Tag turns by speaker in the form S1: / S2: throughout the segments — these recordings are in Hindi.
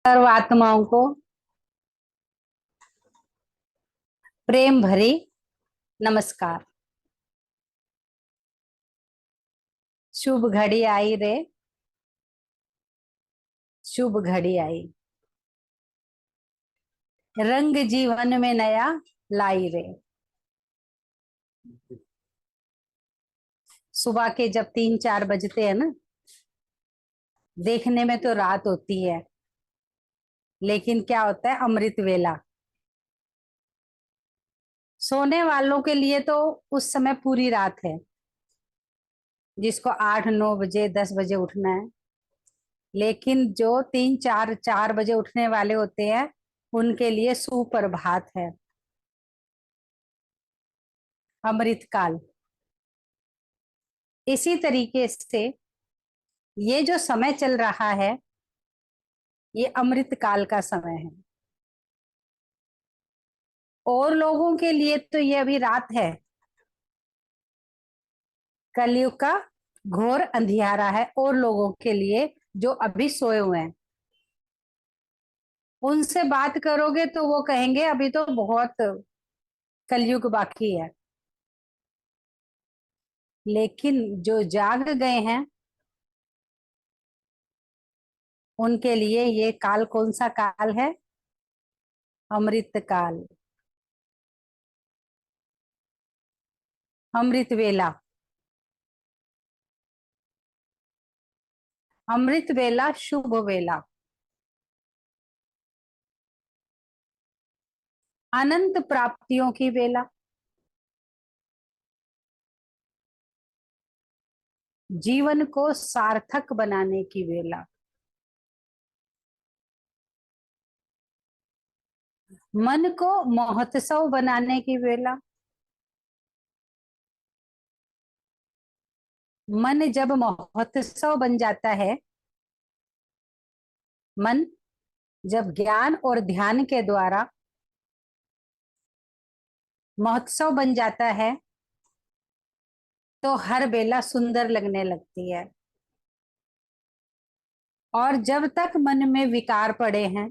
S1: सर्व आत्माओं को प्रेम भरी नमस्कार। शुभ घड़ी आई रे, शुभ घड़ी आई, रंग जीवन में नया लाई रे। सुबह के जब 3-4 बजते हैं ना, देखने में तो रात होती है, लेकिन क्या होता है, अमृत वेला। सोने वालों के लिए तो उस समय पूरी रात है, जिसको 8-9 बजे 10 बजे उठना है। लेकिन जो 3-4 बजे उठने वाले होते हैं, उनके लिए सुप्रभात है, अमृत काल। इसी तरीके से ये जो समय चल रहा है, ये अमृत काल का समय है। और लोगों के लिए तो ये अभी रात है, कलयुग का घोर अंधियारा है। और लोगों के लिए जो अभी सोए हुए हैं, उनसे बात करोगे तो वो कहेंगे अभी तो बहुत कलयुग बाकी है। लेकिन जो जाग गए हैं, उनके लिए ये काल कौन सा काल है? अमृत काल, अमृत वेला। अमृत वेला, शुभ वेला, अनंत प्राप्तियों की वेला, जीवन को सार्थक बनाने की वेला, मन को महोत्सव बनाने की वेला। मन जब महोत्सव बन जाता है, मन जब ज्ञान और ध्यान के द्वारा महोत्सव बन जाता है, तो हर बेला सुंदर लगने लगती है। और जब तक मन में विकार पड़े हैं,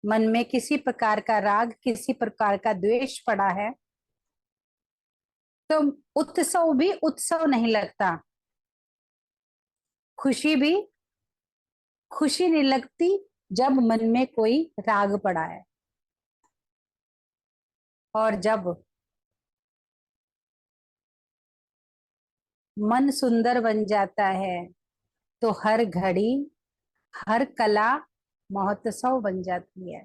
S1: मन में किसी प्रकार का राग, किसी प्रकार का द्वेष पड़ा है, तो उत्सव भी उत्सव नहीं लगता, खुशी भी खुशी नहीं लगती, जब मन में कोई राग पड़ा है। और जब मन सुंदर बन जाता है, तो हर घड़ी, हर कला महोत्सव बन जाती है।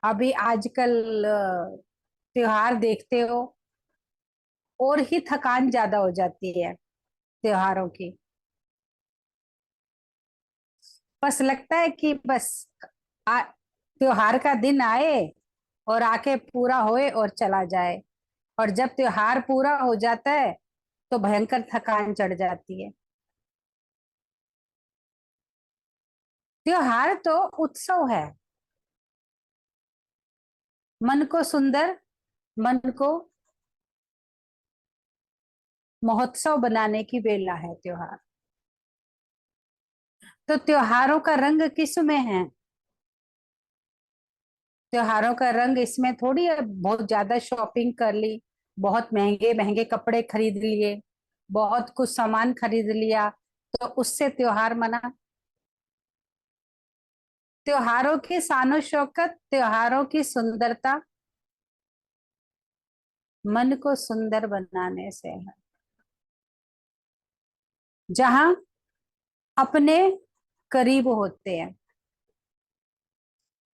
S1: अभी आजकल त्योहार देखते हो, और ही थकान ज्यादा हो जाती है त्योहारों की। बस लगता है कि बस त्योहार का दिन आए और आके पूरा होए और चला जाए। और जब त्योहार पूरा हो जाता है, तो भयंकर थकान चढ़ जाती है। त्योहार तो उत्सव है, मन को सुंदर, मन को महोत्सव बनाने की बेला है त्योहार। तो त्योहारों का रंग किस में है? त्योहारों का रंग इसमें थोड़ी है बहुत ज्यादा शॉपिंग कर ली, बहुत महंगे महंगे कपड़े खरीद लिए, बहुत कुछ सामान खरीद लिया, तो उससे त्योहार मना। त्योहारों की शानो शौकत, त्योहारों की सुंदरता मन को सुंदर बनाने से है। जहां अपने करीब होते हैं,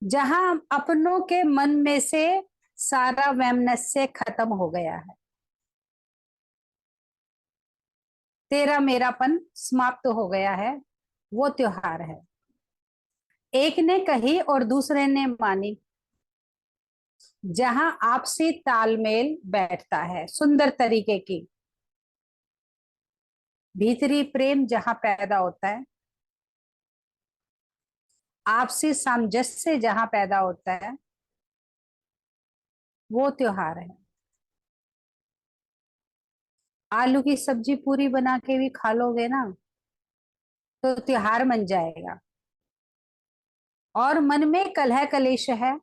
S1: जहां अपनों के मन में से सारा वैमनस्य खत्म हो गया है, तेरा मेरापन समाप्त हो गया है, वो त्योहार है। एक ने कही और दूसरे ने मानी, जहां आपसी तालमेल बैठता है सुंदर तरीके की, भीतरी प्रेम जहां पैदा होता है, आपसी सामंजस्य जहां पैदा होता है, वो त्योहार है। आलू की सब्जी पूरी बना के भी खा लोगे ना तो त्योहार मन जाएगा। और मन में कलह कलेश है,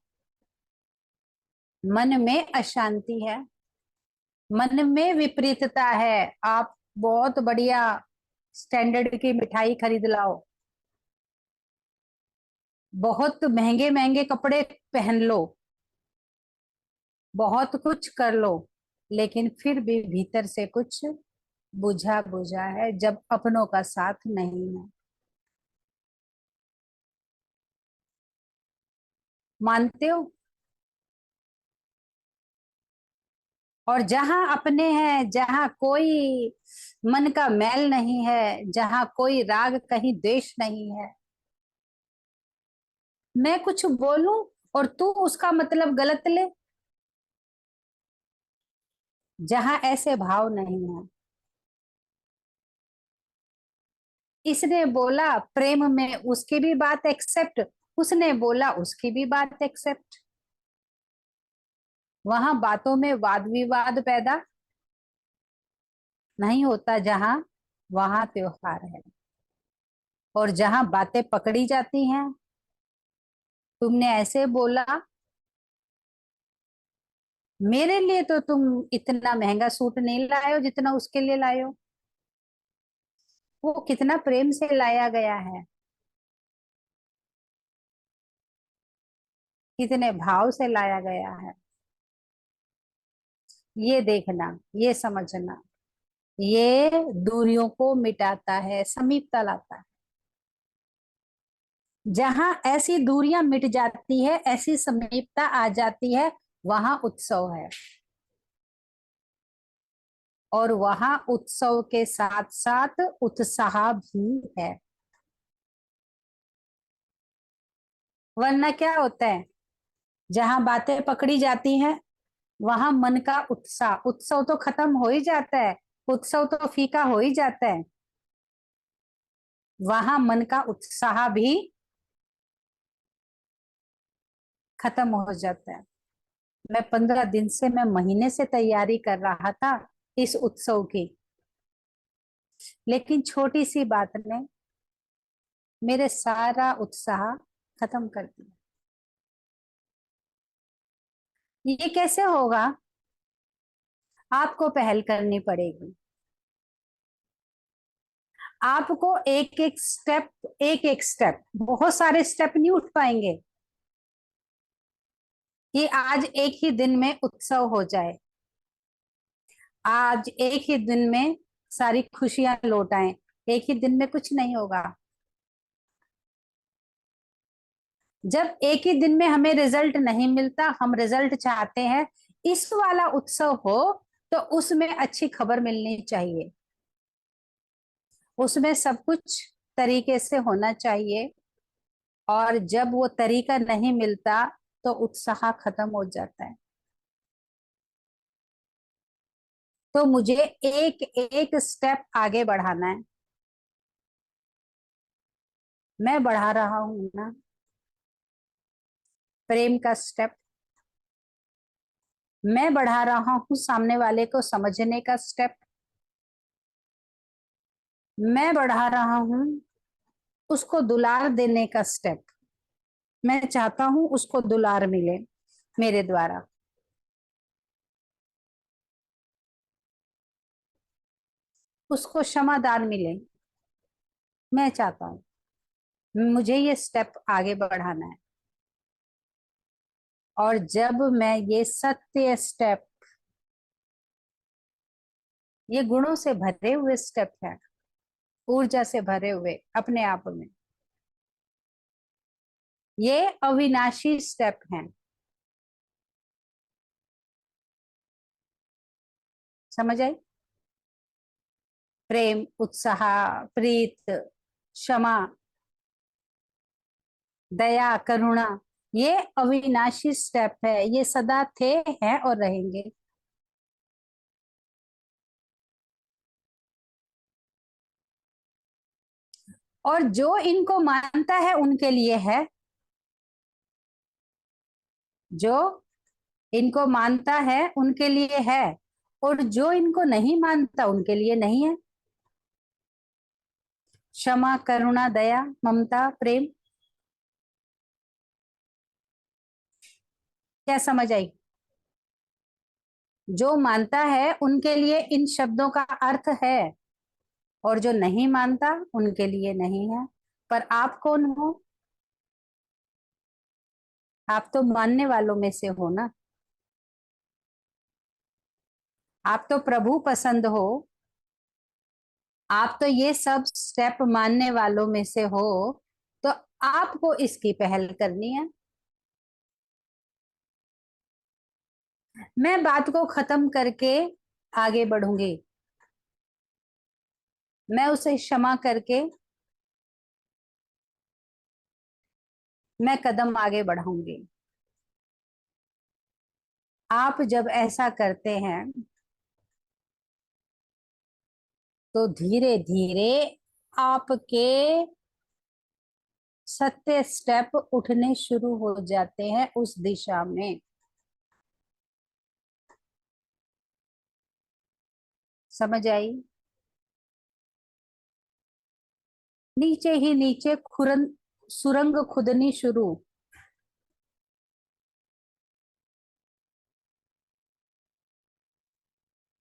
S1: मन में अशांति है, मन में विपरीतता है। आप बहुत बढ़िया स्टैंडर्ड की मिठाई खरीद लाओ, बहुत महंगे महंगे कपड़े पहन लो, बहुत कुछ कर लो, लेकिन फिर भी भीतर से कुछ बुझा बुझा है जब अपनों का साथ नहीं है। मानते हो? और जहां अपने हैं, जहां कोई मन का मैल नहीं है, जहां कोई राग कहीं द्वेष नहीं है, मैं कुछ बोलूं और तू उसका मतलब गलत ले, जहां ऐसे भाव नहीं है। इसने बोला प्रेम में उसकी भी बात एक्सेप्ट, उसने बोला उसकी भी बात एक्सेप्ट। वहां बातों में वाद विवाद पैदा नहीं होता, जहां वहां त्योहार है। और जहां बातें पकड़ी जाती हैं, तुमने ऐसे बोला, मेरे लिए तो तुम इतना महंगा सूट नहीं लाए हो जितना उसके लिए लाए हो। वो कितना प्रेम से लाया गया है, कितने भाव से लाया गया है। ये देखना, ये समझना, ये दूरियों को मिटाता है, समीपता लाता है। जहां ऐसी दूरियां मिट जाती है, ऐसी समीपता आ जाती है, वहां उत्सव है। और वहां उत्सव के साथ साथ उत्साह भी है। वरना क्या होता है, जहां बातें पकड़ी जाती हैं वहां मन का उत्साह, उत्सव तो खत्म हो ही जाता है, उत्सव तो फीका हो ही जाता है, वहां मन का उत्साह भी खत्म हो जाता है। मैं 15 दिन से, मैं महीने से तैयारी कर रहा था इस उत्सव की, लेकिन छोटी सी बात ने मेरे सारा उत्साह खत्म कर दिया। ये कैसे होगा? आपको पहल करनी पड़ेगी। आपको एक एक स्टेप, बहुत सारे स्टेप नहीं उठ पाएंगे कि आज एक ही दिन में उत्सव हो जाए, आज एक ही दिन में सारी खुशियां लौट आए। एक ही दिन में कुछ नहीं होगा। जब एक ही दिन में हमें रिजल्ट नहीं मिलता, हम रिजल्ट चाहते हैं, इस वाला उत्सव हो तो उसमें अच्छी खबर मिलनी चाहिए, उसमें सब कुछ तरीके से होना चाहिए। और जब वो तरीका नहीं मिलता तो उत्साह खत्म हो जाता है। तो मुझे एक एक स्टेप आगे बढ़ाना है। मैं बढ़ा रहा हूं ना, प्रेम का स्टेप। मैं बढ़ा रहा हूं सामने वाले को समझने का स्टेप। मैं बढ़ा रहा हूं उसको दुलार देने का स्टेप। मैं चाहता हूं उसको दुलार मिले मेरे द्वारा। उसको क्षमादान मिले, मैं चाहता हूँ। मुझे ये स्टेप आगे बढ़ाना है। और जब मैं ये सत्य स्टेप, ये गुणों से भरे हुए स्टेप है, ऊर्जा से भरे हुए अपने आप में, ये अविनाशी स्टेप हैं। समझ आई? प्रेम, उत्साह, प्रीत, क्षमा, दया, करुणा, ये अविनाशी स्टेप है, ये सदा थे, हैं और रहेंगे। और जो इनको मानता है उनके लिए है, जो इनको मानता है उनके लिए है। और जो इनको नहीं मानता उनके लिए नहीं है। क्षमा, करुणा, दया, ममता, प्रेम, क्या समझ आई? जो मानता है उनके लिए इन शब्दों का अर्थ है, और जो नहीं मानता उनके लिए नहीं है। पर आप कौन हो? आप तो मानने वालों में से हो ना। आप तो प्रभु पसंद हो। आप तो ये सब स्टेप मानने वालों में से हो। तो आपको इसकी पहल करनी है। मैं बात को खत्म करके आगे बढ़ूंगी। मैं उसे क्षमा करके मैं कदम आगे बढ़ाऊंगी। आप जब ऐसा करते हैं तो धीरे धीरे आपके सत्य स्टेप उठने शुरू हो जाते हैं उस दिशा में। समझ आई? नीचे ही नीचे खुरन सुरंग खुदनी शुरू।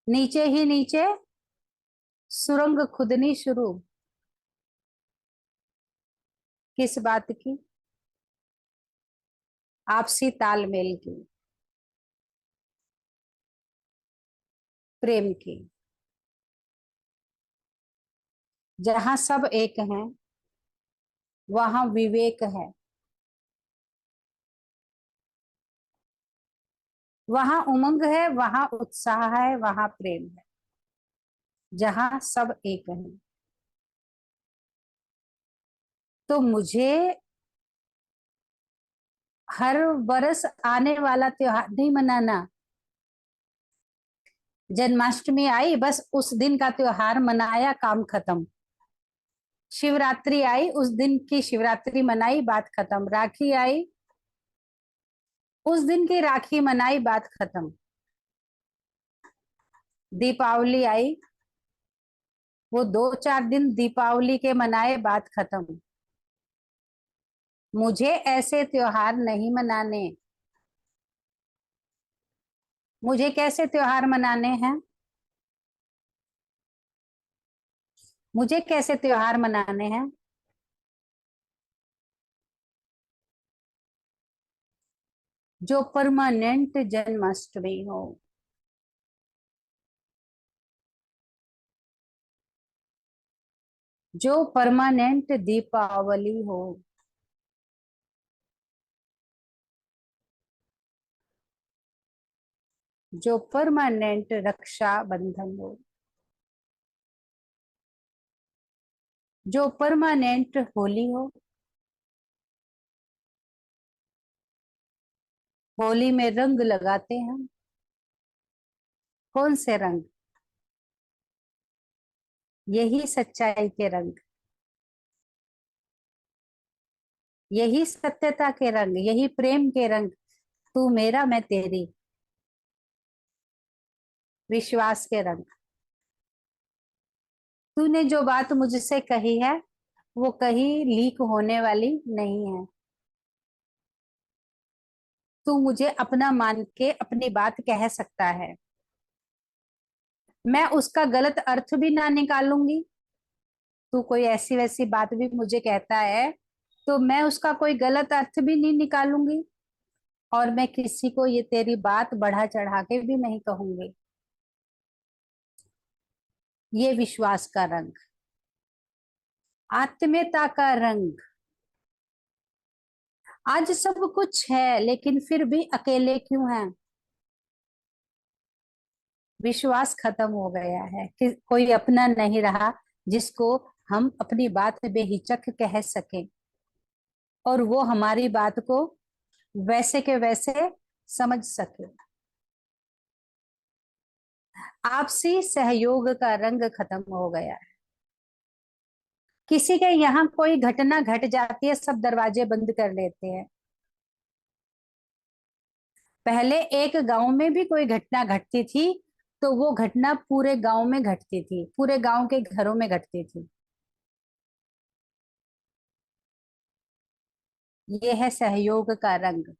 S1: नीचे ही नीचे सुरंग खुदनी शुरू। किस बात की? आपसी तालमेल की, प्रेम की। जहां सब एक हैं वहां विवेक है, वहां उमंग है, वहां उत्साह है, वहां प्रेम है। जहां सब एक हैं। तो मुझे हर बरस आने वाला त्योहार नहीं मनाना। जन्माष्टमी आई, बस उस दिन का त्योहार मनाया, काम खत्म। शिवरात्रि आई, उस दिन की शिवरात्रि मनाई, बात खत्म। राखी आई, उस दिन की राखी मनाई, बात खत्म। दीपावली आई, वो 2-4 दिन दीपावली के मनाए, बात खत्म। मुझे ऐसे त्योहार नहीं मनाने। मुझे कैसे त्योहार मनाने हैं? मुझे कैसे त्योहार मनाने हैं? जो परमानेंट जन्माष्टमी हो, जो परमानेंट दीपावली हो, जो परमानेंट रक्षा बंधन हो, जो परमानेंट होली हो। होली में रंग लगाते हैं। कौन से रंग? यही सच्चाई के रंग, यही सत्यता के रंग, यही प्रेम के रंग। तू मेरा, मैं तेरी, विश्वास के रंग। तूने जो बात मुझसे कही है वो कहीं लीक होने वाली नहीं है। तू मुझे अपना मान के अपनी बात कह सकता है। मैं उसका गलत अर्थ भी ना निकालूंगी। तू कोई ऐसी वैसी बात भी मुझे कहता है तो मैं उसका कोई गलत अर्थ भी नहीं निकालूंगी। और मैं किसी को ये तेरी बात बढ़ा चढ़ा के भी नहीं कहूंगी। ये विश्वास का रंग, आत्मीयता का रंग। आज सब कुछ है लेकिन फिर भी अकेले क्यों हैं? विश्वास खत्म हो गया है कि कोई अपना नहीं रहा जिसको हम अपनी बात बेहिचक कह सकें, और वो हमारी बात को वैसे के वैसे समझ सके। आपसी सहयोग का रंग खत्म हो गया है। किसी के यहाँ कोई घटना घट जाती है, सब दरवाजे बंद कर लेते हैं। पहले एक गांव में भी कोई घटना घटती थी तो वो घटना पूरे गांव में घटती थी, पूरे गांव के घरों में घटती थी। ये है सहयोग का रंग।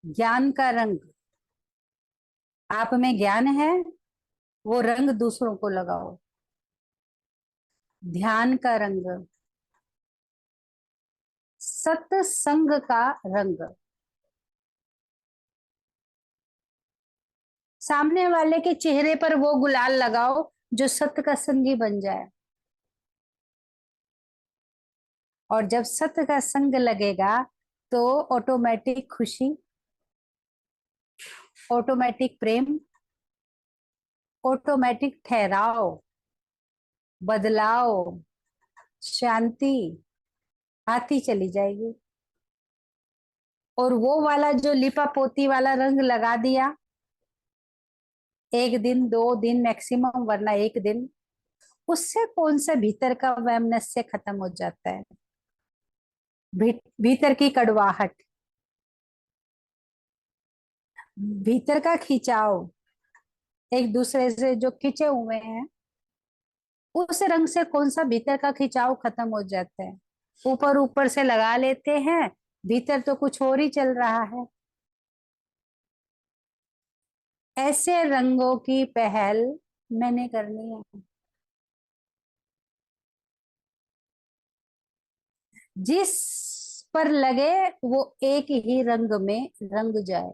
S1: ज्ञान का रंग। आप में ज्ञान है, वो रंग दूसरों को लगाओ। ध्यान का रंग। सत्संग का रंग। सामने वाले के चेहरे पर वो गुलाल लगाओ जो सत्य का संगी बन जाए। और जब सत्य का संग लगेगा तो ऑटोमेटिक खुशी, ऑटोमेटिक प्रेम, ऑटोमेटिक ठहराव, बदलाव, शांति आती चली जाएगी। और वो वाला जो लिपा पोती वाला रंग लगा दिया, एक दिन, 2 दिन मैक्सिमम, वरना एक दिन, उससे कौन सा भीतर का वैमनस्य खत्म हो जाता है। भीतर की कड़वाहट, भीतर का खिंचाव, एक दूसरे से जो खिंचे हुए हैं, उस रंग से कौन सा भीतर का खिंचाव खत्म हो जाता है। ऊपर ऊपर से लगा लेते हैं, भीतर तो कुछ और ही चल रहा है। ऐसे रंगों की पहल मैंने करनी है। जिस पर लगे वो एक ही रंग में रंग जाए।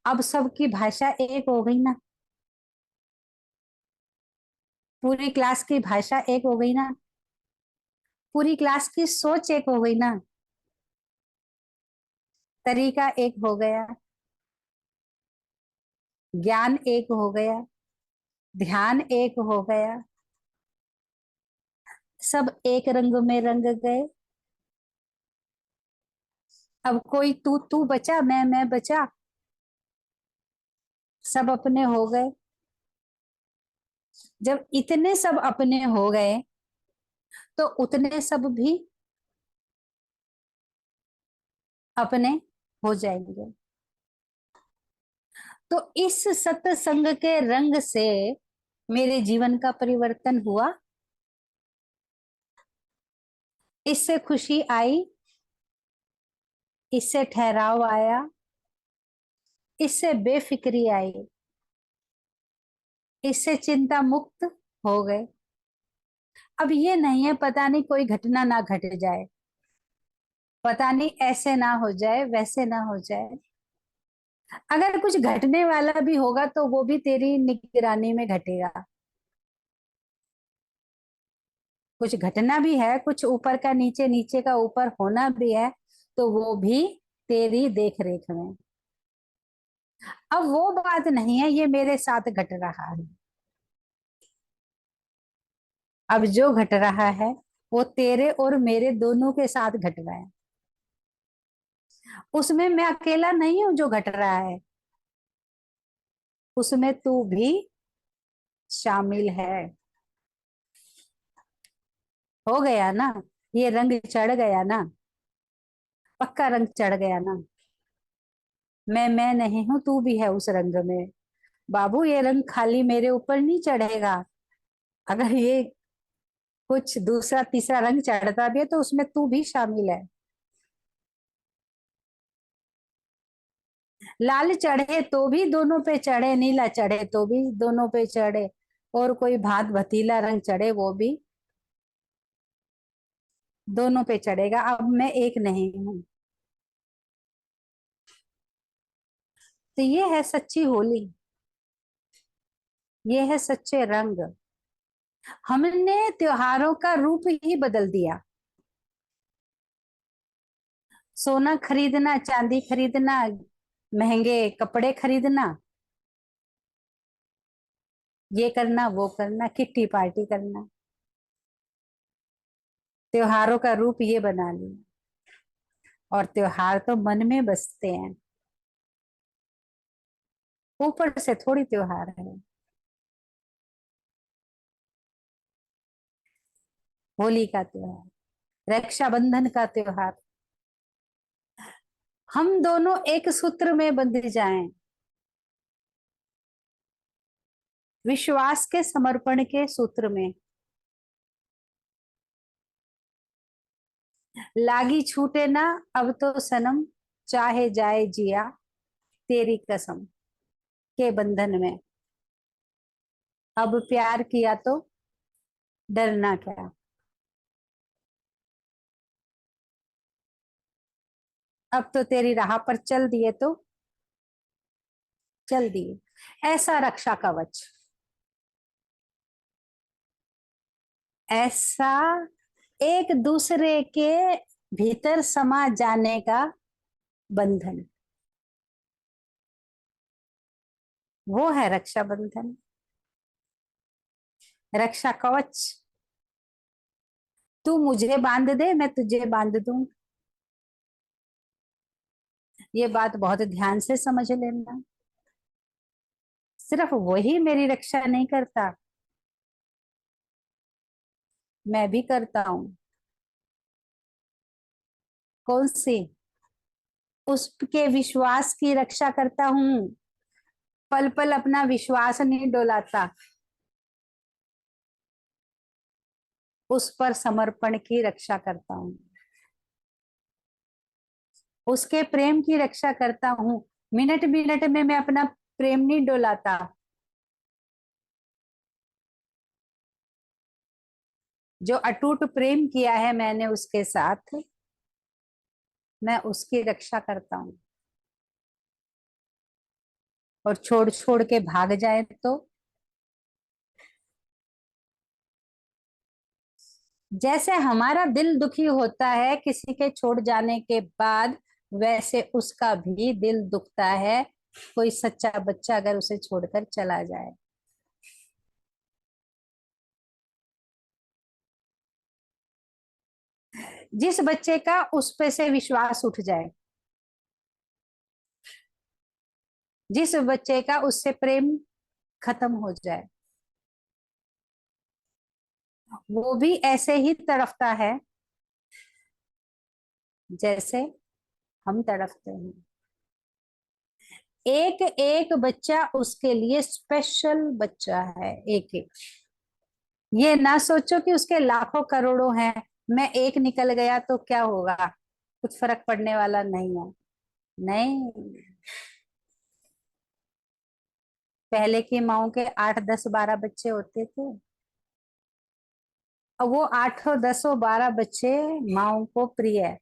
S1: अब सबकी भाषा एक हो गई ना, पूरी क्लास की भाषा एक हो गई ना, पूरी क्लास की सोच एक हो गई ना, तरीका एक हो गया, ज्ञान एक हो गया, ध्यान एक हो गया, सब एक रंग में रंग गए। अब कोई तू तू बचा, मैं बचा, सब अपने हो गए। जब इतने सब अपने हो गए तो उतने सब भी अपने हो जाएंगे। तो इस सत्संग के रंग से मेरे जीवन का परिवर्तन हुआ, इससे खुशी आई, इससे ठहराव आया, इससे बेफिक्री आई, इससे चिंता मुक्त हो गए। अब ये नहीं है पता नहीं कोई घटना ना घट जाए, पता नहीं ऐसे ना हो जाए, वैसे ना हो जाए। अगर कुछ घटने वाला भी होगा तो वो भी तेरी निगरानी में घटेगा। कुछ घटना भी है, कुछ ऊपर का नीचे, नीचे का ऊपर होना भी है, तो वो भी तेरी देख रेख में। अब वो बात नहीं है ये मेरे साथ घट रहा है, अब जो घट रहा है वो तेरे और मेरे दोनों के साथ घट रहा है। उसमें मैं अकेला नहीं हूं जो घट रहा है, उसमें तू भी शामिल है। हो गया ना, ये रंग चढ़ गया ना, पक्का रंग चढ़ गया ना। मैं नहीं हूं, तू भी है उस रंग में। बाबू ये रंग खाली मेरे ऊपर नहीं चढ़ेगा, अगर ये कुछ दूसरा तीसरा रंग चढ़ता भी है तो उसमें तू भी शामिल है। लाल चढ़े तो भी दोनों पे चढ़े, नीला चढ़े तो भी दोनों पे चढ़े, और कोई भात भतीला रंग चढ़े वो भी दोनों पे चढ़ेगा। अब मैं एक नहीं हूं। तो ये है सच्ची होली, ये है सच्चे रंग। हमने त्योहारों का रूप ही बदल दिया। सोना खरीदना, चांदी खरीदना, महंगे कपड़े खरीदना, ये करना वो करना, किट्टी पार्टी करना, त्योहारों का रूप ये बना लिया। और त्योहार तो मन में बसते हैं, ऊपर से थोड़ी त्योहार है। होली का त्योहार, रक्षाबंधन का त्योहार। हम दोनों एक सूत्र में बंध जाएं, विश्वास के समर्पण के सूत्र में। लागी छूटे ना अब तो सनम, चाहे जाए जिया तेरी कसम के बंधन में। अब प्यार किया तो डरना क्या। अब तो तेरी राह पर चल दिए तो चल दिए। ऐसा रक्षा कवच, ऐसा एक दूसरे के भीतर समा जाने का बंधन, वो है रक्षाबंधन। रक्षा कवच, तू मुझे बांध दे मैं तुझे बांध दूं। ये बात बहुत ध्यान से समझ लेना। सिर्फ वही मेरी रक्षा नहीं करता, मैं भी करता हूँ। कौन सी? उसके विश्वास की रक्षा करता हूँ। पल पल अपना विश्वास नहीं डोलाता, उस पर समर्पण की रक्षा करता हूँ। उसके प्रेम की रक्षा करता हूँ। मिनट मिनट में मैं अपना प्रेम नहीं डोलाता। जो अटूट प्रेम किया है मैंने उसके साथ, मैं उसकी रक्षा करता हूँ। और छोड़ छोड़ के भाग जाए तो? जैसे हमारा दिल दुखी होता है किसी के छोड़ जाने के बाद, वैसे उसका भी दिल दुखता है कोई सच्चा बच्चा अगर उसे छोड़कर चला जाए। जिस बच्चे का उस पे से विश्वास उठ जाए, जिस बच्चे का उससे प्रेम खत्म हो जाए, वो भी ऐसे ही तड़पता है जैसे हम तड़पते हैं। एक एक बच्चा उसके लिए स्पेशल बच्चा है, एक एक। ये ना सोचो कि उसके लाखों करोड़ों हैं, मैं एक निकल गया तो क्या होगा, कुछ फर्क पड़ने वाला नहीं है। नहीं, पहले की माओ के 8 10 12 बच्चे होते थे। अब वो 8 10 12 बच्चे माओ को प्रिय है,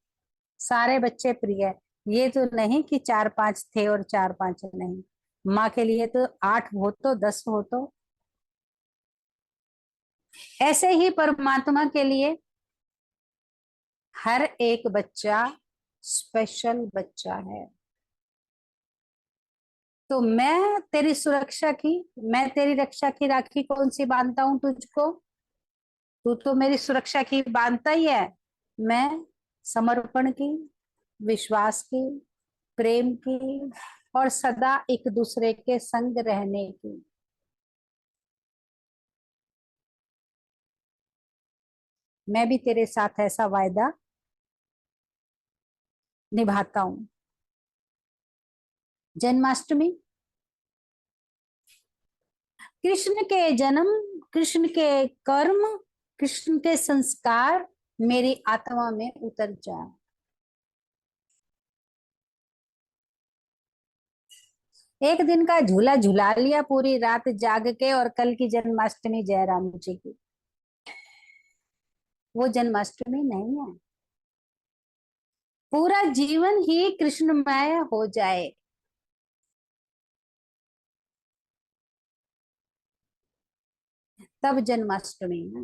S1: सारे बच्चे प्रिय है। ये तो नहीं कि 4 5 थे और 4 5 नहीं। माँ के लिए तो 8 हो तो 10 हो तो। ऐसे ही परमात्मा के लिए हर एक बच्चा स्पेशल बच्चा है। तो मैं तेरी सुरक्षा की, मैं तेरी रक्षा की राखी कौन सी बांधता हूं तुझको? तू तो मेरी सुरक्षा की बांधता ही है। मैं समर्पण की, विश्वास की, प्रेम की, और सदा एक दूसरे के संग रहने की। मैं भी तेरे साथ ऐसा वायदा निभाता हूँ। जन्माष्टमी, कृष्ण के जन्म, कृष्ण के कर्म, कृष्ण के संस्कार मेरी आत्मा में उतर जाए। एक दिन का झूला झूला लिया पूरी रात जाग के, और कल की जन्माष्टमी जयराम जी की। वो जन्माष्टमी नहीं है। पूरा जीवन ही कृष्णमय हो जाए, तब जन्माष्टमी है।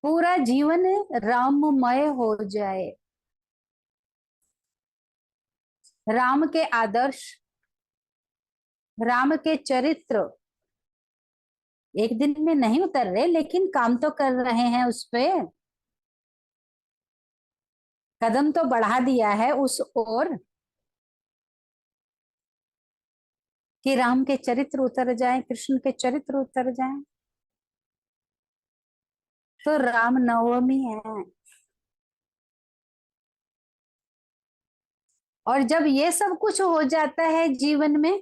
S1: पूरा जीवन राममय हो जाए, राम के आदर्श, राम के चरित्र एक दिन में नहीं उतर रहे, लेकिन काम तो कर रहे हैं उस पे। कदम तो बढ़ा दिया है उस ओर, कि राम के चरित्र उतर जाएं, कृष्ण के चरित्र उतर जाएं। तो रामनवमी है। और जब ये सब कुछ हो जाता है जीवन में,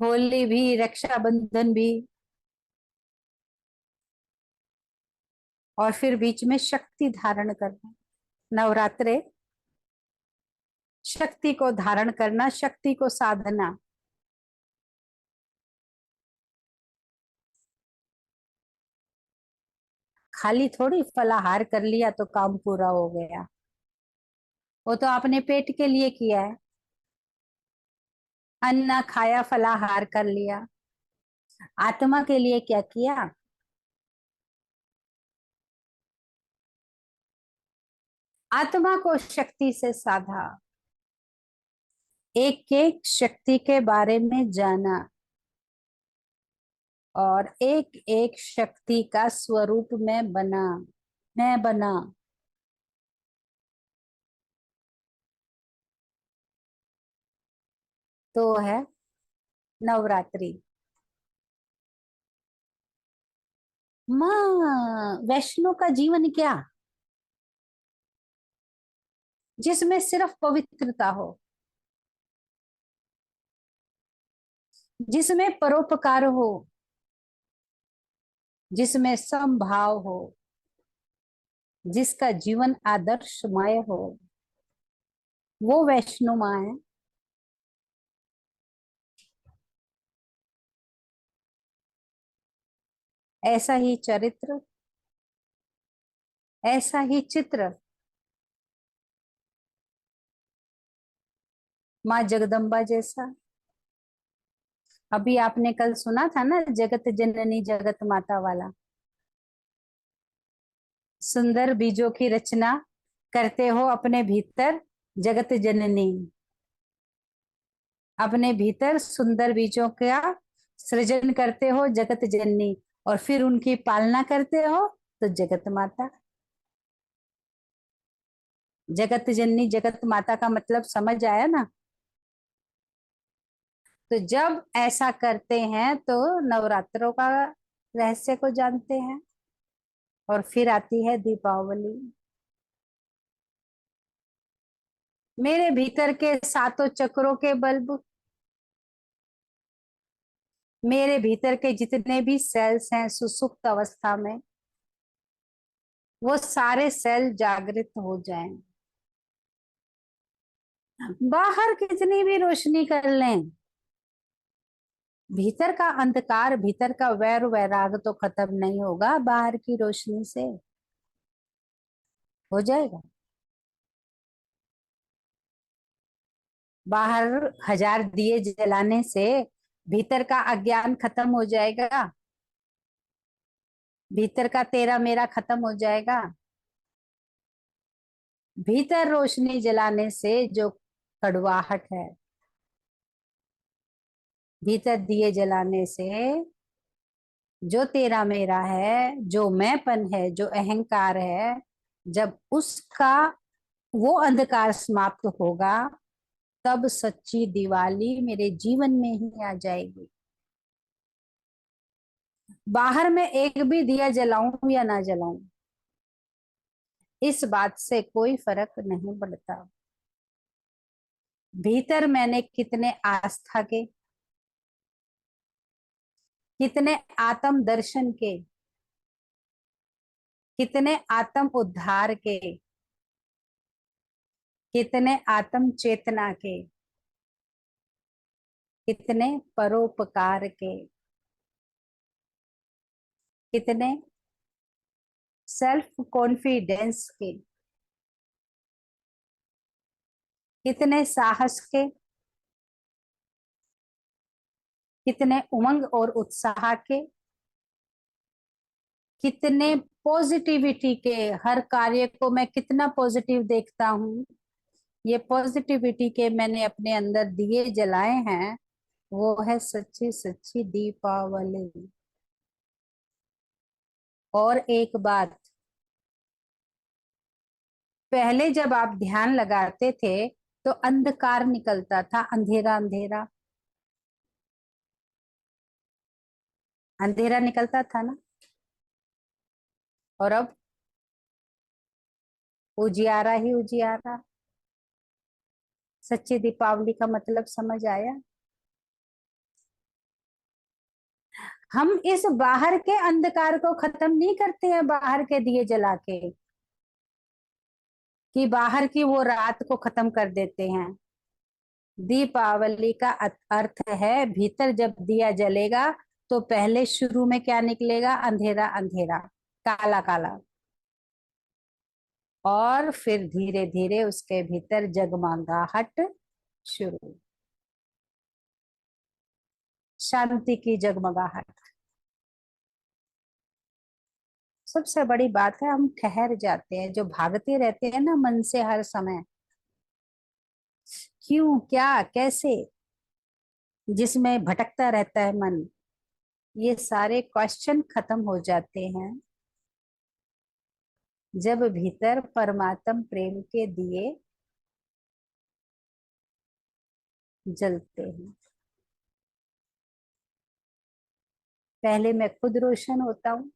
S1: होली भी, रक्षाबंधन भी, और फिर बीच में शक्ति धारण करना, नवरात्रे, शक्ति को धारण करना, शक्ति को साधना। खाली थोड़ी फलाहार कर लिया तो काम पूरा हो गया। वो तो आपने पेट के लिए किया है। अन्न खाया, फलाहार कर लिया। आत्मा के लिए क्या किया? आत्मा को शक्ति से साधा, एक एक शक्ति के बारे में जाना, और एक एक शक्ति का स्वरूप में बना, मैं बना। तो है नवरात्रि। माँ वैष्णो का जीवन क्या, जिसमें सिर्फ पवित्रता हो, जिसमें परोपकार हो, जिसमें समभाव हो, जिसका जीवन आदर्शमय हो, वो वैष्णो माँ है। ऐसा ही चरित्र, ऐसा ही चित्र माँ जगदम्बा जैसा। अभी आपने कल सुना था ना, जगत जननी जगत माता वाला। सुंदर बीजों की रचना करते हो अपने भीतर, जगत जननी। अपने भीतर सुंदर बीजों का सृजन करते हो, जगत जननी, और फिर उनकी पालना करते हो, तो जगत माता। जगत जननी जगत माता का मतलब समझ आया ना? तो जब ऐसा करते हैं तो नवरात्रों का रहस्य को जानते हैं। और फिर आती है दीपावली। मेरे भीतर के सातों चक्रों के बल्ब, मेरे भीतर के जितने भी सेल्स हैं सुसुप्त अवस्था में, वो सारे सेल जागृत हो जाएं। बाहर कितनी भी रोशनी कर लें, भीतर का अंधकार, भीतर का वैर वैराग तो खत्म नहीं होगा बाहर की रोशनी से। हो जाएगा? बाहर 1000 दिए जलाने से भीतर का अज्ञान खत्म हो जाएगा? भीतर का तेरा मेरा खत्म हो जाएगा? भीतर रोशनी जलाने से जो कड़वाहट है, भीतर दिए जलाने से जो तेरा मेरा है, जो मैंपन है, जो अहंकार है, जब उसका वो अंधकार समाप्त होगा, तब सच्ची दिवाली मेरे जीवन में ही आ जाएगी। बाहर में एक भी दिया जलाऊं या ना जलाऊं, इस बात से कोई फर्क नहीं पड़ता। भीतर मैंने कितने आस्था के, कितने आत्म दर्शन के, कितने आत्म उद्धार के, कितने आत्म चेतना के, कितने परोपकार के, कितने सेल्फ कॉन्फिडेंस के, कितने साहस के, कितने उमंग और उत्साह के, कितने पॉजिटिविटी के, हर कार्य को मैं कितना पॉजिटिव देखता हूँ, ये पॉजिटिविटी के मैंने अपने अंदर दिए जलाए हैं। वो है सच्ची सच्ची दीपावली। और एक बात, पहले जब आप ध्यान लगाते थे तो अंधकार निकलता था, अंधेरा अंधेरा, अंधेरा निकलता था ना। और अब उजियारा ही उजियारा। सच्ची दीपावली का मतलब समझ आया? हम इस बाहर के अंधकार को खत्म नहीं करते हैं बाहर के दिए जला के, कि बाहर की वो रात को खत्म कर देते हैं। दीपावली का अर्थ है भीतर जब दिया जलेगा तो पहले शुरू में क्या निकलेगा? अंधेरा अंधेरा, काला काला, और फिर धीरे धीरे उसके भीतर जगमगाहट शुरू, शांति की जगमगाहट। सबसे बड़ी बात है हम ठहर जाते हैं, जो भागते रहते हैं ना मन से हर समय, क्यों क्या कैसे, जिसमें भटकता रहता है मन, ये सारे क्वेश्चन खत्म हो जाते हैं जब भीतर परमात्म प्रेम के दिए जलते हैं। पहले मैं खुद रोशन होता हूँ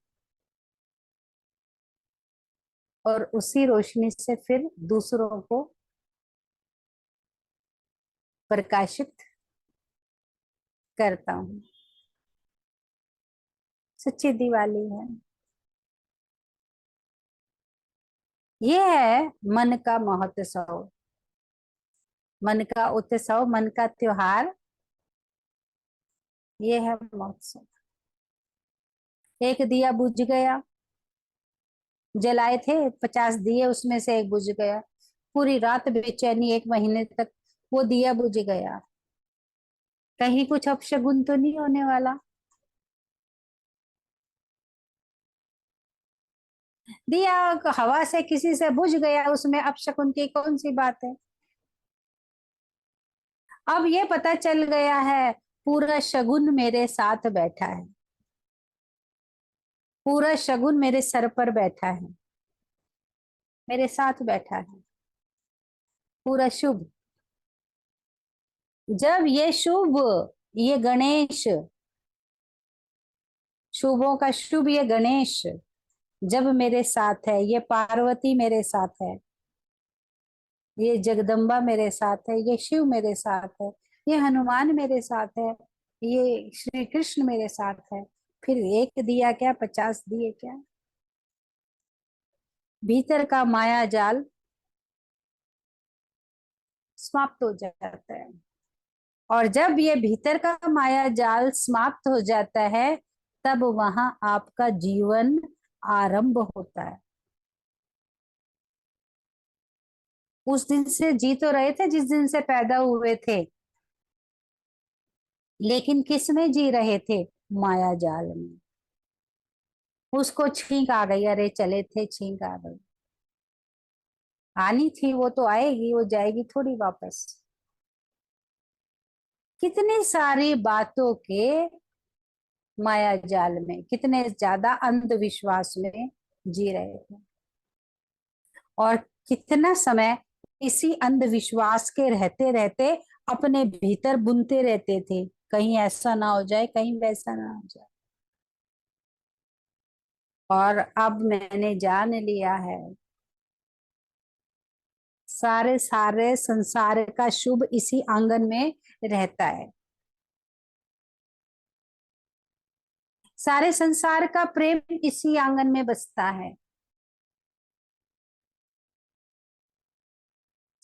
S1: और उसी रोशनी से फिर दूसरों को प्रकाशित करता हूँ। सच्ची दिवाली है। ये है मन का महोत्सव, मन का उत्सव, मन का त्योहार। ये है महोत्सव। एक दिया बुझ गया, जलाए थे 50 दिए, उसमें से एक बुझ गया। पूरी रात बेचैनी, 1 महीने तक वो दिया बुझ गया। कहीं कुछ अपशगुन तो नहीं होने वाला? दिया हवा से किसी से बुझ गया, उसमें अपशगुन की कौन सी बात है? अब ये पता चल गया है पूरा शगुन मेरे साथ बैठा है, पूरा शगुन मेरे सर पर बैठा है, मेरे साथ बैठा है, पूरा शुभ। जब ये शुभ, ये गणेश, शुभों का शुभ ये गणेश जब मेरे साथ है, ये पार्वती मेरे साथ है, ये जगदम्बा मेरे साथ है, ये शिव मेरे साथ है, ये हनुमान मेरे साथ है, ये श्री कृष्ण मेरे साथ है, फिर एक दिया क्या 50 दिए क्या? भीतर का माया जाल समाप्त हो जाता है। और जब ये भीतर का माया जाल समाप्त हो जाता है तब वहां आपका जीवन आरंभ होता है। उस दिन से जी तो रहे थे जिस दिन से पैदा हुए थे, लेकिन किस में जी रहे थे? माया जाल में। उसको छींक आ गई, अरे चले थे छींक आ गई। आनी थी वो तो आएगी, वो जाएगी थोड़ी वापस। कितनी सारी बातों के माया जाल में, कितने ज्यादा अंधविश्वास में जी रहे थे, और कितना समय इसी अंधविश्वास के रहते रहते अपने भीतर बुनते रहते थे, कहीं ऐसा ना हो जाए, कहीं वैसा ना हो जाए। और अब मैंने जान लिया है सारे सारे संसार का शुभ इसी आंगन में रहता है, सारे संसार का प्रेम इसी आंगन में बसता है,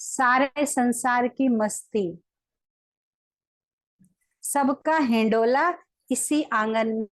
S1: सारे संसार की मस्ती, सबका हिंडोला इसी आंगन